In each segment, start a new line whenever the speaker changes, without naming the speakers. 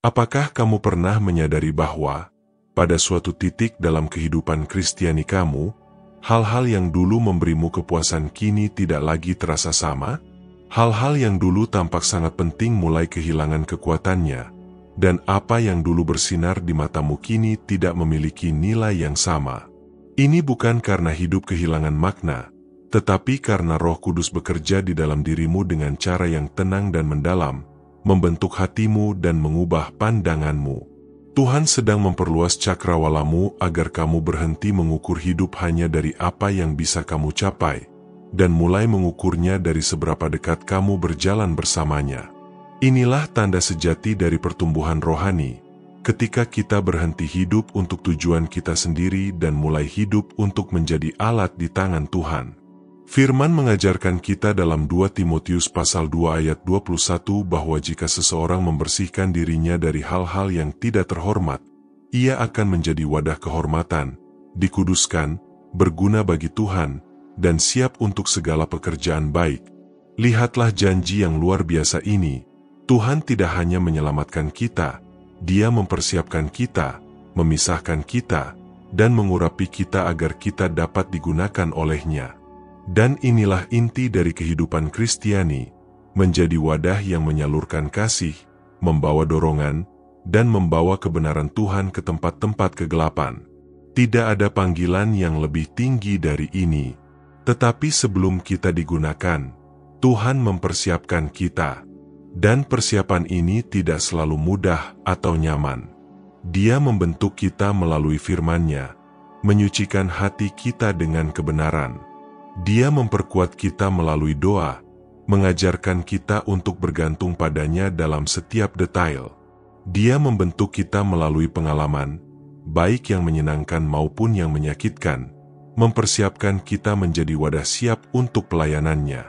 Apakah kamu pernah menyadari bahwa, pada suatu titik dalam kehidupan Kristiani kamu, hal-hal yang dulu memberimu kepuasan kini tidak lagi terasa sama? Hal-hal yang dulu tampak sangat penting mulai kehilangan kekuatannya, dan apa yang dulu bersinar di matamu kini tidak memiliki nilai yang sama. Ini bukan karena hidup kehilangan makna, tetapi karena Roh Kudus bekerja di dalam dirimu dengan cara yang tenang dan mendalam, membentuk hatimu dan mengubah pandanganmu. Tuhan sedang memperluas cakrawalamu agar kamu berhenti mengukur hidup hanya dari apa yang bisa kamu capai, dan mulai mengukurnya dari seberapa dekat kamu berjalan bersamanya. Inilah tanda sejati dari pertumbuhan rohani, ketika kita berhenti hidup untuk tujuan kita sendiri dan mulai hidup untuk menjadi alat di tangan Tuhan. Firman mengajarkan kita dalam 2 Timotius pasal 2 ayat 21 bahwa jika seseorang membersihkan dirinya dari hal-hal yang tidak terhormat, ia akan menjadi wadah kehormatan, dikuduskan, berguna bagi Tuhan, dan siap untuk segala pekerjaan baik. Lihatlah janji yang luar biasa ini. Tuhan tidak hanya menyelamatkan kita, Dia mempersiapkan kita, memisahkan kita, dan mengurapi kita agar kita dapat digunakan oleh-Nya. Dan inilah inti dari kehidupan Kristiani, menjadi wadah yang menyalurkan kasih, membawa dorongan, dan membawa kebenaran Tuhan ke tempat-tempat kegelapan. Tidak ada panggilan yang lebih tinggi dari ini. Tetapi sebelum kita digunakan, Tuhan mempersiapkan kita. Dan persiapan ini tidak selalu mudah atau nyaman. Dia membentuk kita melalui firman-Nya, menyucikan hati kita dengan kebenaran. Dia memperkuat kita melalui doa, mengajarkan kita untuk bergantung padanya dalam setiap detail. Dia membentuk kita melalui pengalaman, baik yang menyenangkan maupun yang menyakitkan, mempersiapkan kita menjadi wadah siap untuk pelayanannya.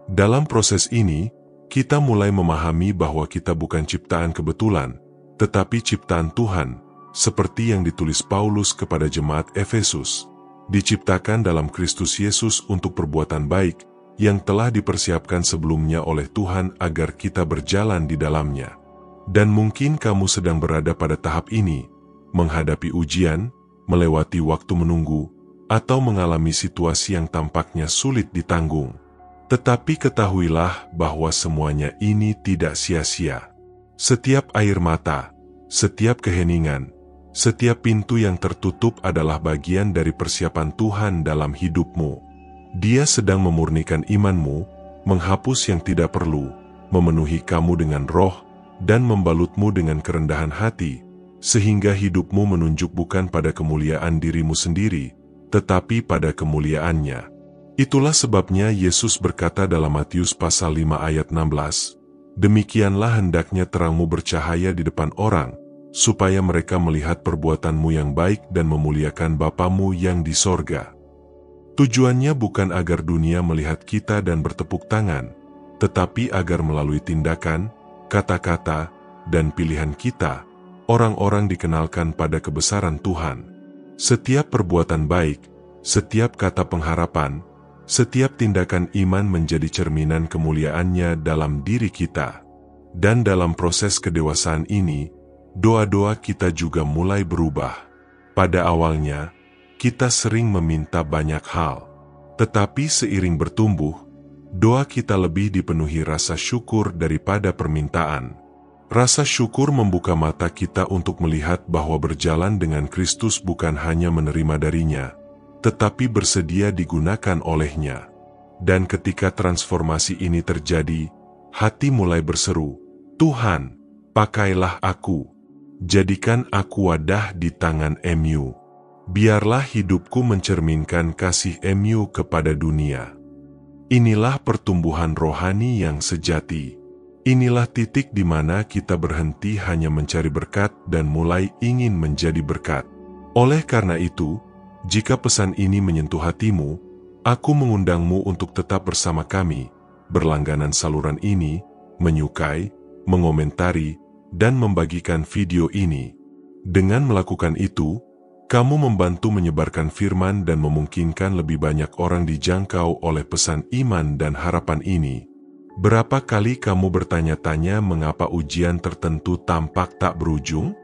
Dalam proses ini, kita mulai memahami bahwa kita bukan ciptaan kebetulan, tetapi ciptaan Tuhan, seperti yang ditulis Paulus kepada jemaat Efesus. Diciptakan dalam Kristus Yesus untuk perbuatan baik yang telah dipersiapkan sebelumnya oleh Tuhan agar kita berjalan di dalamnya. Dan mungkin kamu sedang berada pada tahap ini, menghadapi ujian, melewati waktu menunggu, atau mengalami situasi yang tampaknya sulit ditanggung. Tetapi ketahuilah bahwa semuanya ini tidak sia-sia. Setiap air mata, setiap keheningan, setiap pintu yang tertutup adalah bagian dari persiapan Tuhan dalam hidupmu. Dia sedang memurnikan imanmu, menghapus yang tidak perlu, memenuhi kamu dengan roh, dan membalutmu dengan kerendahan hati, sehingga hidupmu menunjuk bukan pada kemuliaan dirimu sendiri, tetapi pada kemuliaan-Nya. Itulah sebabnya Yesus berkata dalam Matius pasal 5 ayat 16, "Demikianlah hendaknya terangmu bercahaya di depan orang, supaya mereka melihat perbuatanmu yang baik dan memuliakan Bapamu yang di sorga." Tujuannya bukan agar dunia melihat kita dan bertepuk tangan, tetapi agar melalui tindakan, kata-kata, dan pilihan kita, orang-orang dikenalkan pada kebesaran Tuhan. Setiap perbuatan baik, setiap kata pengharapan, setiap tindakan iman menjadi cerminan kemuliaan-Nya dalam diri kita. Dan dalam proses kedewasaan ini, doa-doa kita juga mulai berubah. Pada awalnya, kita sering meminta banyak hal. Tetapi seiring bertumbuh, doa kita lebih dipenuhi rasa syukur daripada permintaan. Rasa syukur membuka mata kita untuk melihat bahwa berjalan dengan Kristus bukan hanya menerima darinya, tetapi bersedia digunakan oleh-Nya. Dan ketika transformasi ini terjadi, hati mulai berseru, "Tuhan, pakailah aku. Jadikan aku wadah di tangan Mu. Biarlah hidupku mencerminkan kasih Mu kepada dunia." Inilah pertumbuhan rohani yang sejati. Inilah titik di mana kita berhenti hanya mencari berkat dan mulai ingin menjadi berkat. Oleh karena itu, jika pesan ini menyentuh hatimu, aku mengundangmu untuk tetap bersama kami, berlangganan saluran ini, menyukai, mengomentari, dan membagikan video ini. Dengan melakukan itu, kamu membantu menyebarkan firman dan memungkinkan lebih banyak orang dijangkau oleh pesan iman dan harapan ini. Berapa kali kamu bertanya-tanya mengapa ujian tertentu tampak tak berujung?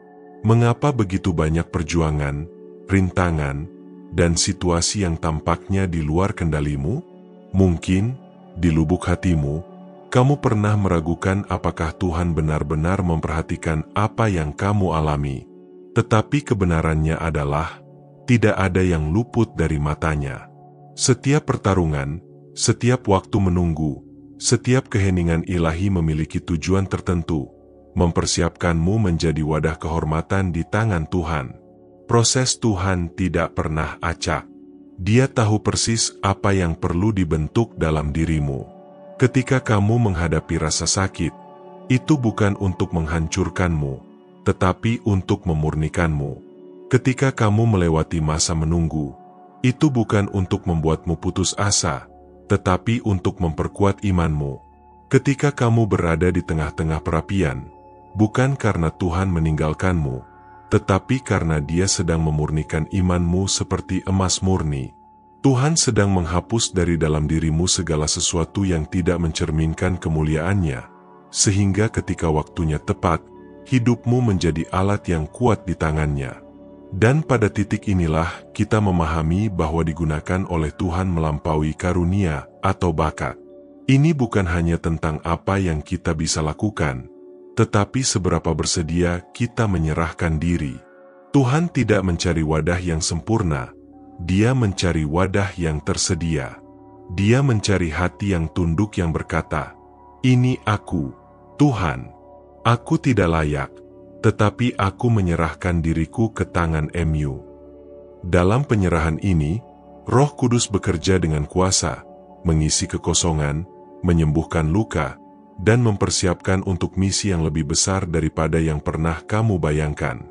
Mengapa begitu banyak perjuangan, rintangan, dan situasi yang tampaknya di luar kendalimu? Mungkin, di lubuk hatimu, kamu pernah meragukan apakah Tuhan benar-benar memperhatikan apa yang kamu alami. Tetapi kebenarannya adalah, tidak ada yang luput dari matanya. Setiap pertarungan, setiap waktu menunggu, setiap keheningan ilahi memiliki tujuan tertentu, mempersiapkanmu menjadi wadah kehormatan di tangan Tuhan. Proses Tuhan tidak pernah acak. Dia tahu persis apa yang perlu dibentuk dalam dirimu. Ketika kamu menghadapi rasa sakit, itu bukan untuk menghancurkanmu, tetapi untuk memurnikanmu. Ketika kamu melewati masa menunggu, itu bukan untuk membuatmu putus asa, tetapi untuk memperkuat imanmu. Ketika kamu berada di tengah-tengah perapian, bukan karena Tuhan meninggalkanmu, tetapi karena Dia sedang memurnikan imanmu seperti emas murni. Tuhan sedang menghapus dari dalam dirimu segala sesuatu yang tidak mencerminkan kemuliaan-Nya, sehingga ketika waktunya tepat, hidupmu menjadi alat yang kuat di tangan-Nya. Dan pada titik inilah kita memahami bahwa digunakan oleh Tuhan melampaui karunia atau bakat. Ini bukan hanya tentang apa yang kita bisa lakukan, tetapi seberapa bersedia kita menyerahkan diri. Tuhan tidak mencari wadah yang sempurna, Dia mencari wadah yang tersedia. Dia mencari hati yang tunduk yang berkata, "Ini aku, Tuhan. Aku tidak layak, tetapi aku menyerahkan diriku ke tangan-Mu." Dalam penyerahan ini, Roh Kudus bekerja dengan kuasa, mengisi kekosongan, menyembuhkan luka, dan mempersiapkan untuk misi yang lebih besar daripada yang pernah kamu bayangkan.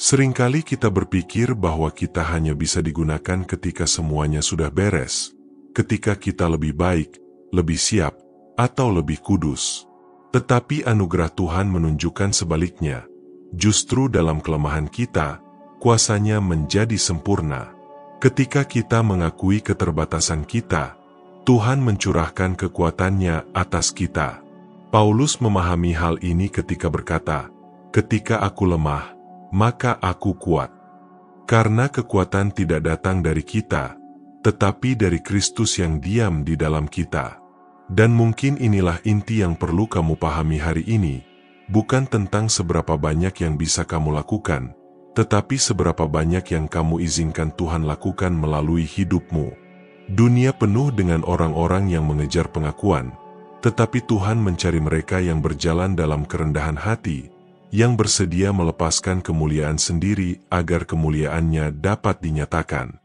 Seringkali kita berpikir bahwa kita hanya bisa digunakan ketika semuanya sudah beres, ketika kita lebih baik, lebih siap, atau lebih kudus. Tetapi anugerah Tuhan menunjukkan sebaliknya. Justru dalam kelemahan kita, kuasa-Nya menjadi sempurna. Ketika kita mengakui keterbatasan kita, Tuhan mencurahkan kekuatan-Nya atas kita. Paulus memahami hal ini ketika berkata, "Ketika aku lemah, maka aku kuat." Karena kekuatan tidak datang dari kita, tetapi dari Kristus yang diam di dalam kita. Dan mungkin inilah inti yang perlu kamu pahami hari ini, bukan tentang seberapa banyak yang bisa kamu lakukan, tetapi seberapa banyak yang kamu izinkan Tuhan lakukan melalui hidupmu. Dunia penuh dengan orang-orang yang mengejar pengakuan, tetapi Tuhan mencari mereka yang berjalan dalam kerendahan hati, yang bersedia melepaskan kemuliaan sendiri agar kemuliaan-Nya dapat dinyatakan.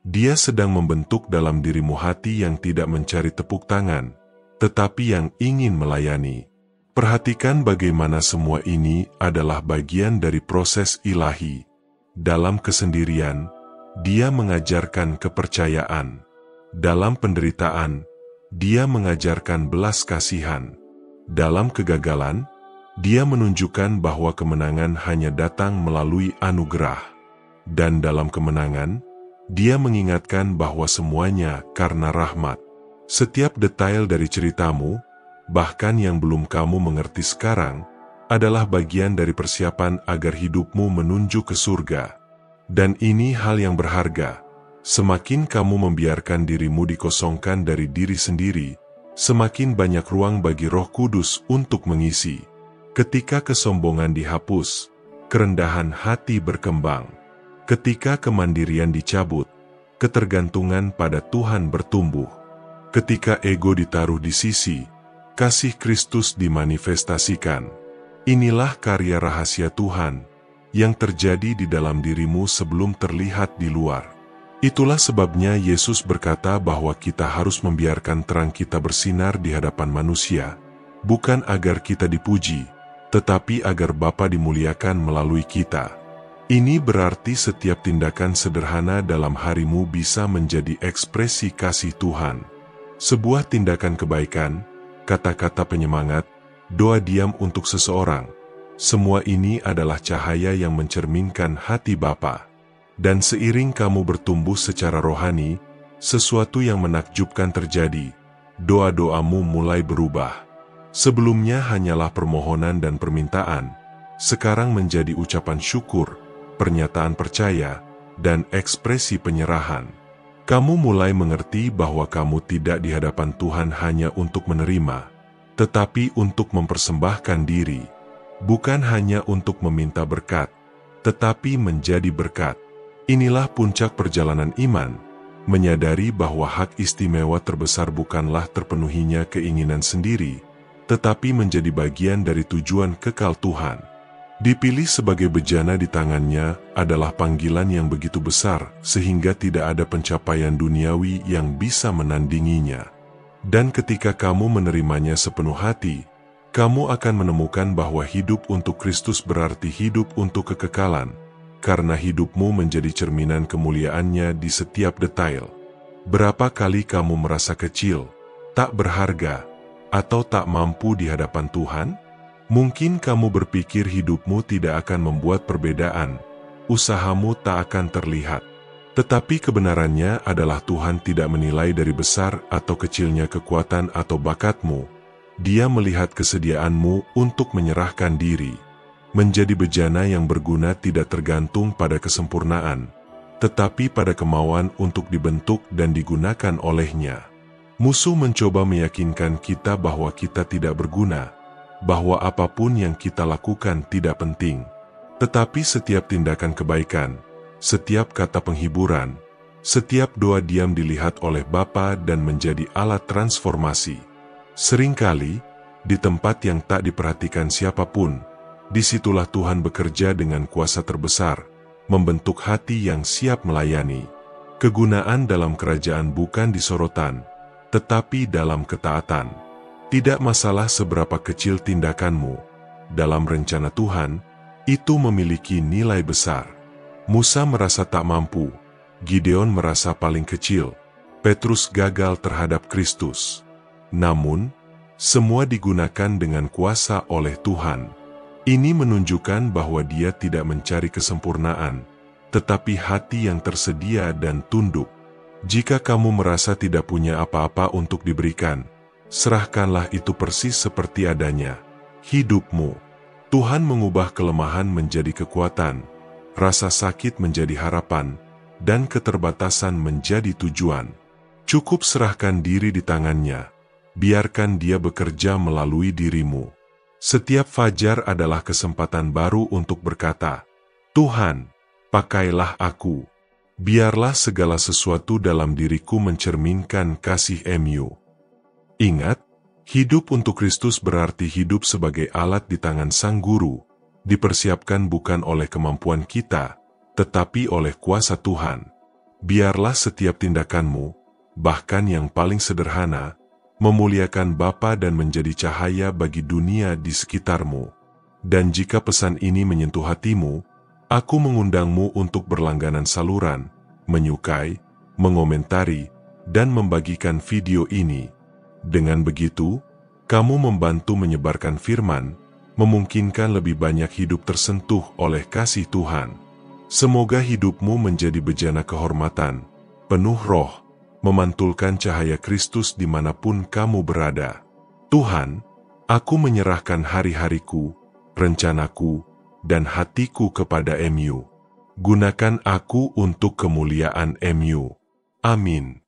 Dia sedang membentuk dalam dirimu hati yang tidak mencari tepuk tangan, tetapi yang ingin melayani. Perhatikan bagaimana semua ini adalah bagian dari proses ilahi. Dalam kesendirian, Dia mengajarkan kepercayaan. Dalam penderitaan, Dia mengajarkan belas kasihan. Dalam kegagalan, Dia menunjukkan bahwa kemenangan hanya datang melalui anugerah. Dan dalam kemenangan, Dia mengingatkan bahwa semuanya karena rahmat. Setiap detail dari ceritamu, bahkan yang belum kamu mengerti sekarang, adalah bagian dari persiapan agar hidupmu menuju ke surga. Dan ini hal yang berharga. Semakin kamu membiarkan dirimu dikosongkan dari diri sendiri, semakin banyak ruang bagi Roh Kudus untuk mengisi. Ketika kesombongan dihapus, kerendahan hati berkembang. Ketika kemandirian dicabut, ketergantungan pada Tuhan bertumbuh. Ketika ego ditaruh di sisi, kasih Kristus dimanifestasikan. Inilah karya rahasia Tuhan yang terjadi di dalam dirimu sebelum terlihat di luar. Itulah sebabnya Yesus berkata bahwa kita harus membiarkan terang kita bersinar di hadapan manusia, bukan agar kita dipuji, tetapi agar Bapa dimuliakan melalui kita. Ini berarti setiap tindakan sederhana dalam harimu bisa menjadi ekspresi kasih Tuhan. Sebuah tindakan kebaikan, kata-kata penyemangat, doa diam untuk seseorang. Semua ini adalah cahaya yang mencerminkan hati Bapa. Dan seiring kamu bertumbuh secara rohani, sesuatu yang menakjubkan terjadi. Doa-doamu mulai berubah. Sebelumnya hanyalah permohonan dan permintaan, sekarang menjadi ucapan syukur, pernyataan percaya, dan ekspresi penyerahan. Kamu mulai mengerti bahwa kamu tidak di hadapan Tuhan hanya untuk menerima, tetapi untuk mempersembahkan diri, bukan hanya untuk meminta berkat, tetapi menjadi berkat. Inilah puncak perjalanan iman, menyadari bahwa hak istimewa terbesar bukanlah terpenuhinya keinginan sendiri, tetapi menjadi bagian dari tujuan kekal Tuhan. Dipilih sebagai bejana di tangannya adalah panggilan yang begitu besar sehingga tidak ada pencapaian duniawi yang bisa menandinginya. Dan ketika kamu menerimanya sepenuh hati, kamu akan menemukan bahwa hidup untuk Kristus berarti hidup untuk kekekalan, karena hidupmu menjadi cerminan kemuliaannya di setiap detail. Berapa kali kamu merasa kecil, tak berharga, atau tak mampu di hadapan Tuhan? Mungkin kamu berpikir hidupmu tidak akan membuat perbedaan, usahamu tak akan terlihat. Tetapi kebenarannya adalah Tuhan tidak menilai dari besar atau kecilnya kekuatan atau bakatmu. Dia melihat kesediaanmu untuk menyerahkan diri. Menjadi bejana yang berguna tidak tergantung pada kesempurnaan, tetapi pada kemauan untuk dibentuk dan digunakan olehnya. Musuh mencoba meyakinkan kita bahwa kita tidak berguna, bahwa apapun yang kita lakukan tidak penting. Tetapi setiap tindakan kebaikan, setiap kata penghiburan, setiap doa diam dilihat oleh Bapa dan menjadi alat transformasi. Seringkali, di tempat yang tak diperhatikan siapapun, disitulah Tuhan bekerja dengan kuasa terbesar, membentuk hati yang siap melayani. Kegunaan dalam kerajaan bukan di sorotan, tetapi dalam ketaatan. Tidak masalah seberapa kecil tindakanmu, dalam rencana Tuhan, itu memiliki nilai besar. Musa merasa tak mampu, Gideon merasa paling kecil, Petrus gagal terhadap Kristus. Namun, semua digunakan dengan kuasa oleh Tuhan. Ini menunjukkan bahwa Dia tidak mencari kesempurnaan, tetapi hati yang tersedia dan tunduk. Jika kamu merasa tidak punya apa-apa untuk diberikan, serahkanlah itu persis seperti adanya. Hidupmu. Tuhan mengubah kelemahan menjadi kekuatan, rasa sakit menjadi harapan, dan keterbatasan menjadi tujuan. Cukup serahkan diri di tangannya, biarkan Dia bekerja melalui dirimu. Setiap fajar adalah kesempatan baru untuk berkata, Tuhan, pakailah aku. Biarlah segala sesuatu dalam diriku mencerminkan kasih-Mu. Ingat, hidup untuk Kristus berarti hidup sebagai alat di tangan Sang Guru, dipersiapkan bukan oleh kemampuan kita, tetapi oleh kuasa Tuhan. Biarlah setiap tindakanmu, bahkan yang paling sederhana, memuliakan Bapa dan menjadi cahaya bagi dunia di sekitarmu. Dan jika pesan ini menyentuh hatimu, aku mengundangmu untuk berlangganan saluran, menyukai, mengomentari, dan membagikan video ini. Dengan begitu, kamu membantu menyebarkan firman, memungkinkan lebih banyak hidup tersentuh oleh kasih Tuhan. Semoga hidupmu menjadi bejana kehormatan, penuh roh, memantulkan cahaya Kristus dimanapun kamu berada. Tuhan, aku menyerahkan hari-hariku, rencanaku, dan hatiku kepada Mu. Gunakan aku untuk kemuliaan Mu. Amin.